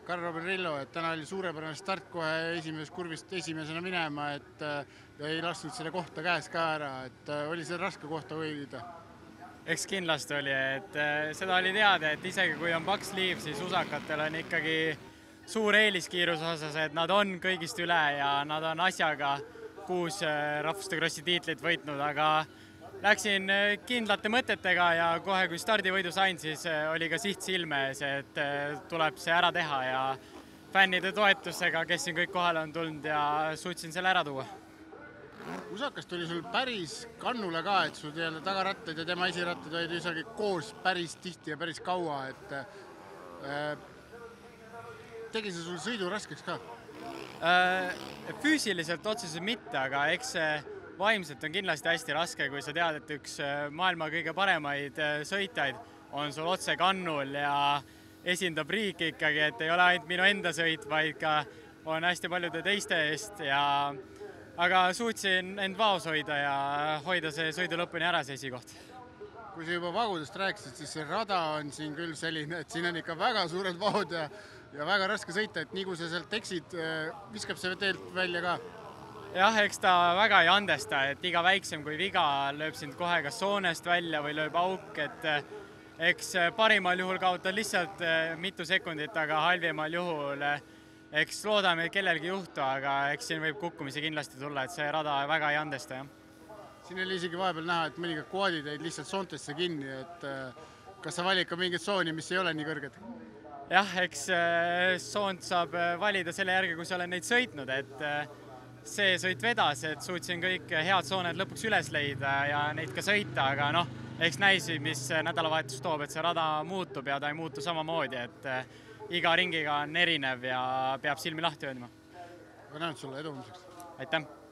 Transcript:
Karl Rillo, et täna oli suurepärane start kohe esimesest kurvist esimesena minema, et ei lasknud selle kohta käes ka ära, et oli see raske kohta hoida. Eks kindlasti oli, et seda oli teada, et isegi kui on paks liiv, siis usakatel on ikkagi suur eeliskiiruse osas, et nad on kõigist üle ja nad on asjaga 6 rahvuste krossi tiitlit võitnud, aga läksin kindlate mõtetega ja kohe, kui stardivõidu sain, siis oli ka siht silme ees, et tuleb see ära teha ja fännide toetusega, kes siin kõik kohale on tulnud ja suutsin selle ära tuua. Usakas tuli sul päris kannule ka, et sul tagarattad ja tema esirattad olid isegi koos päris tihti ja päris kaua, et tegi see sul sõidu raskeks ka? Füüsiliselt otseselt mitte, aga eks see vaimselt on kindlasti hästi raske, kui sa tead, et üks maailma kõige paremaid sõitjaid on sul otse kannul ja esindab riiki ikkagi, et ei ole ainult minu enda sõit, vaid ka on hästi paljude teiste eest aga suutsin end vaos hoida ja hoida see sõidu lõpuni ära see esikoht. Kui sa juba vagudest rääkisid, siis see rada on siin küll selline, et siin on ikka väga suured vaud ja väga raske sõita, et nii kui sa sealt eksid, viskab see teelt välja ka. Jah, eks ta väga ei andesta, et iga väiksem kui viga lööb sind kohe kas soonest välja või lööb auk, et eks parimal juhul kaotad lihtsalt mitu sekundit, aga halvimal juhul eks loodame, et kellelgi juhtu, aga eks siin võib kukkumisi kindlasti tulla, et see rada väga ei andesta. Siin oli isegi vahepeal näha, et mõningad kvoodid jäid lihtsalt soontesse kinni, et kas sa valid ka mingit sooni, mis ei ole nii kõrged? Jah, eks soont saab valida selle järgi, kui sa oled neid sõitnud, et see sõit vedas, et suutsin kõik head sooned lõpuks üles leida ja neid ka sõita, aga eks näisi, mis nädalavahetus toob, et see rada muutub ja ta ei muutu samamoodi, et iga ringiga on erinev ja peab silmi lahti hoidma. Tänud sulle, edu homseks! Aitäh!